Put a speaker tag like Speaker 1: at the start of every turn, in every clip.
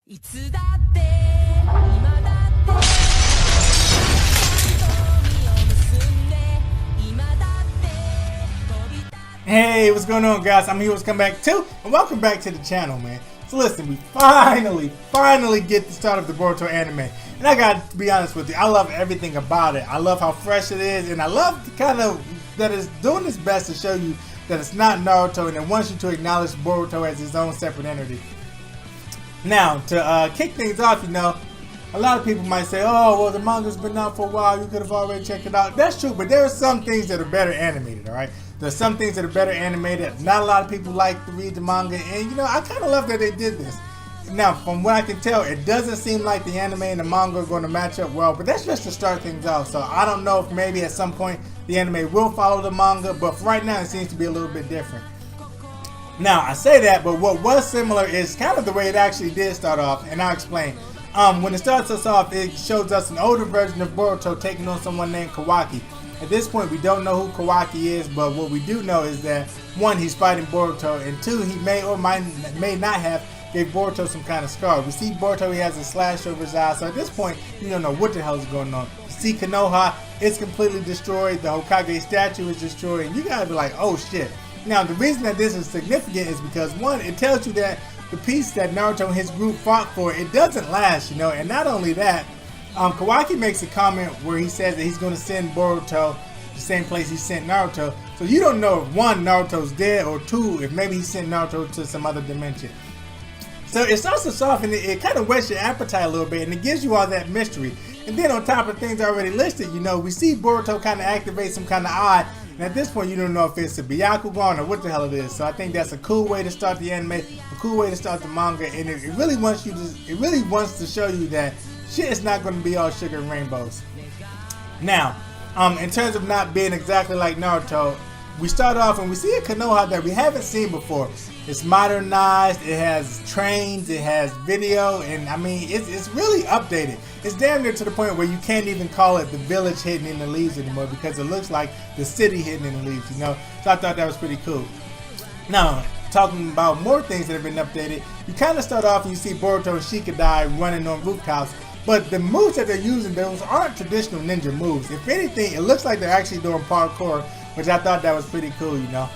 Speaker 1: いつだって今だって瞳を結んで今だって飛び立つ Hey, what's going on, guys? I'm here with Come Back too, and welcome back to the channel, man. So listen, we finally get the start of the Boruto anime, and I got to be honest with you, I love everything about it. I love how fresh it is, and I love the kind of that it's doing its best to show you that it's not Naruto, and it wants you to acknowledge Boruto as his own separate entity. Now, to kick things off, you know, a lot of people might say, oh, well, the manga's been out for a while, you could have already checked it out. That's true, but there are some things that are better animated, alright? There's some things that are better animated. Not a lot of people like to read the manga, and, you know, I kind of love that they did this. Now, from what I can tell, it doesn't seem like the anime and the manga are going to match up well, but that's just to start things off. So I don't know if maybe at some point the anime will follow the manga, but for right now it seems to be a little bit different. Now, I say that, but what was similar is kind of the way it actually did start off, and I'll explain. When it starts us off, it shows us an older version of Boruto taking on someone named Kawaki. At this point, we don't know who Kawaki is, but what we do know is that, one, he's fighting Boruto, and two, he may or may not have gave Boruto some kind of scar. We see Boruto, he has a slash over his eye, so at this point, you don't know what the hell is going on. You see Konoha, it's completely destroyed, the Hokage statue is destroyed, and you gotta be like, oh shit. Now, the reason that this is significant is because, one, it tells you that the piece that Naruto and his group fought for, it doesn't last, you know, and not only that, Kawaki makes a comment where he says that he's going to send Boruto the same place he sent Naruto, so you don't know if, one, Naruto's dead, or two, if maybe he sent Naruto to some other dimension. So it starts us off and it kind of whets your appetite a little bit, and it gives you all that mystery. And then on top of things already listed, you know, we see Boruto kind of activate some kind of eye. And at this point, you don't know if it's a Byakugan or what the hell it is. So I think that's a cool way to start the anime, a cool way to start the manga, and it really wants to show you that shit is not going to be all sugar and rainbows. Now, in terms of not being exactly like Naruto, we start off and we see a Konoha that we haven't seen before. It's modernized, it has trains, it has video, and I mean, it's really updated. It's damn near to the point where you can't even call it the village hidden in the leaves anymore because it looks like the city hidden in the leaves, you know? So I thought that was pretty cool. Now, talking about more things that have been updated, you kind of start off and you see Boruto and Shikadai running on rooftops, but the moves that they're using, those aren't traditional ninja moves. If anything, it looks like they're actually doing parkour, which I thought that was pretty cool, you know?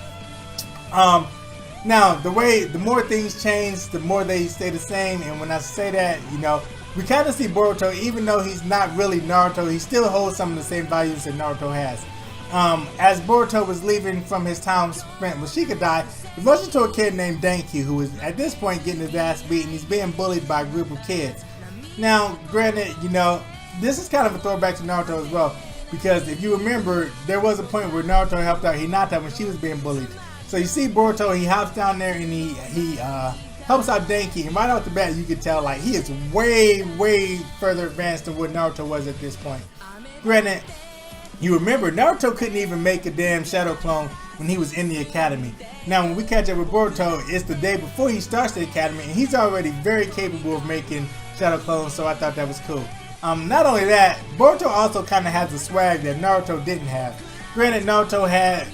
Speaker 1: Now, the more things change, the more they stay the same, and when I say that, you know, we kind of see Boruto, even though he's not really Naruto, he still holds some of the same values that Naruto has. As Boruto was leaving from his time spent with Shikadai, he runs into a kid named Denki, who is at this point getting his ass beaten. He's being bullied by a group of kids. Now, granted, you know, this is kind of a throwback to Naruto as well, because if you remember, there was a point where Naruto helped out Hinata when she was being bullied. So you see Boruto, he hops down there and he helps out Denki, and right off the bat you can tell like he is way further advanced than what Naruto was at this point. Granted, you remember Naruto couldn't even make a damn shadow clone when he was in the academy. Now when we catch up with Boruto, it's the day before he starts the academy, and he's already very capable of making shadow clones, so I thought that was cool. Not only that, Boruto also kind of has a swag that Naruto didn't have. Granted, Naruto had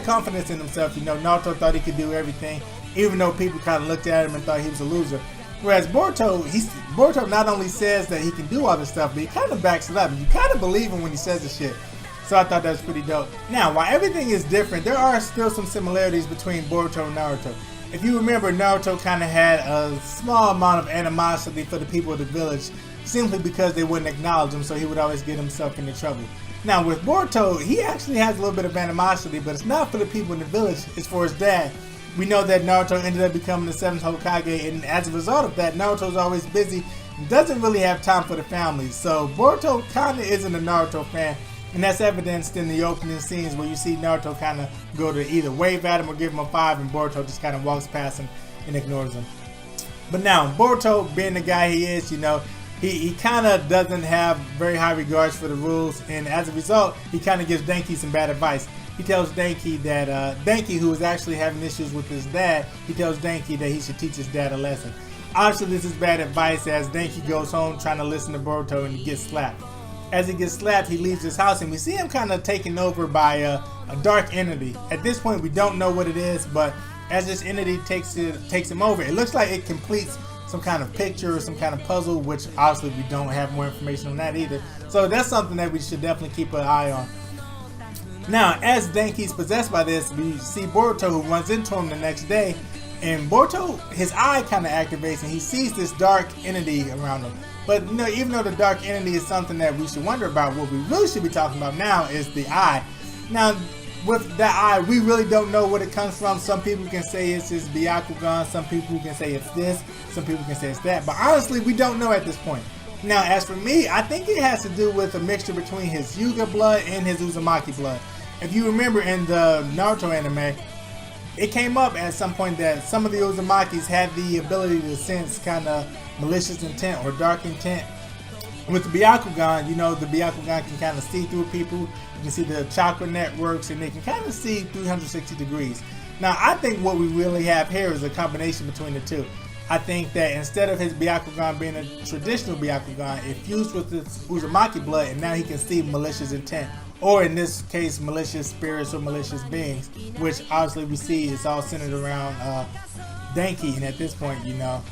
Speaker 1: confidence in himself, you know. Naruto thought he could do everything, even though people kind of looked at him and thought he was a loser. Whereas Boruto not only says that he can do all this stuff, but he kind of backs it up. You kind of believe him when he says the shit. So I thought that was pretty dope. Now, while everything is different, there are still some similarities between Boruto and Naruto. If you remember, Naruto kind of had a small amount of animosity for the people of the village, simply because they wouldn't acknowledge him, so he would always get himself into trouble. Now with Boruto, he actually has a little bit of animosity, but it's not for the people in the village, it's for his dad. We know that Naruto ended up becoming the 7th Hokage, and as a result of that, Naruto's always busy and doesn't really have time for the family. So Boruto kinda isn't a Naruto fan, and that's evidenced in the opening scenes where you see Naruto kinda go to either wave at him or give him a 5, and Boruto just kinda walks past him and ignores him. But now, Boruto being the guy he is, you know, he kind of doesn't have very high regards for the rules, and as a result, he kind of gives Denki some bad advice. He tells Denki that, Denki, who is actually having issues with his dad, he tells Denki that he should teach his dad a lesson. Obviously, this is bad advice as Denki goes home trying to listen to Boruto and he gets slapped. As he gets slapped, he leaves his house, and we see him kind of taken over by a dark entity. At this point, we don't know what it is, but as this entity takes him over, it looks like it completes some kind of picture or some kind of puzzle, which obviously we don't have more information on that either. So that's something that we should definitely keep an eye on. Now, as Denki's possessed by this, we see Boruto, who runs into him the next day, and Boruto, his eye kind of activates and he sees this dark entity around him. But you know, even though the dark entity is something that we should wonder about, what we really should be talking about now is the eye. Now, with that eye, we really don't know what it comes from. Some people can say it's his Byakugan, some people can say it's this, some people can say it's that, but honestly, we don't know at this point. Now, as for me, I think it has to do with a mixture between his Hyuga blood and his Uzumaki blood. If you remember in the Naruto anime, it came up at some point that some of the Uzumakis had the ability to sense kind of malicious intent or dark intent. With the Byakugan, you know, the Byakugan can kind of see through people. You can see the chakra networks, and they can kind of see 360 degrees. Now, I think what we really have here is a combination between the two. I think that instead of his Byakugan being a traditional Byakugan, it fused with his Uzumaki blood, and now he can see malicious intent. Or in this case, malicious spirits or malicious beings, which obviously we see is all centered around Denki, and at this point, you know,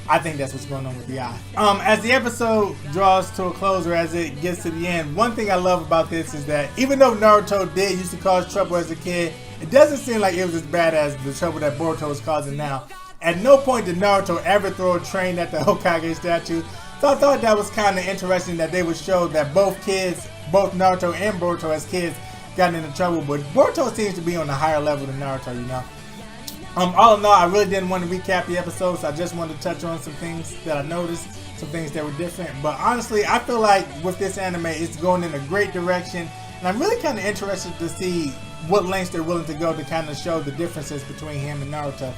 Speaker 1: I think that's what's going on with the eye. As the episode draws to a close, or as it gets to the end, one thing I love about this is that even though Naruto did used to cause trouble as a kid, it doesn't seem like it was as bad as the trouble that Boruto is causing now. At no point did Naruto ever throw a train at the Hokage statue, so I thought that was kind of interesting that they would show that both kids, both Naruto and Boruto as kids, got into trouble, but Boruto seems to be on a higher level than Naruto, you know. All in all, I really didn't want to recap the episode, so I just wanted to touch on some things that I noticed, some things that were different. But honestly, I feel like with this anime, it's going in a great direction, and I'm really kind of interested to see what lengths they're willing to go to kind of show the differences between him and Naruto.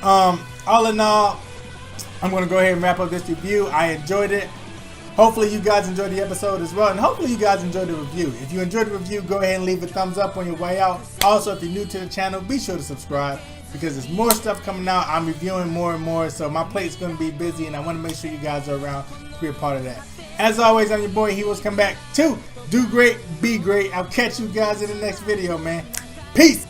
Speaker 1: All in all, I'm going to go ahead and wrap up this review. I enjoyed it. Hopefully you guys enjoyed the episode as well, and hopefully you guys enjoyed the review. If you enjoyed the review, go ahead and leave a thumbs up on your way out. Also, if you're new to the channel, be sure to subscribe, because there's more stuff coming out. I'm reviewing more and more, so my plate's going to be busy, and I want to make sure you guys are around to be a part of that. As always, I'm your boy Heroes Come Back to do great, be great. I'll catch you guys in the next video, man. Peace!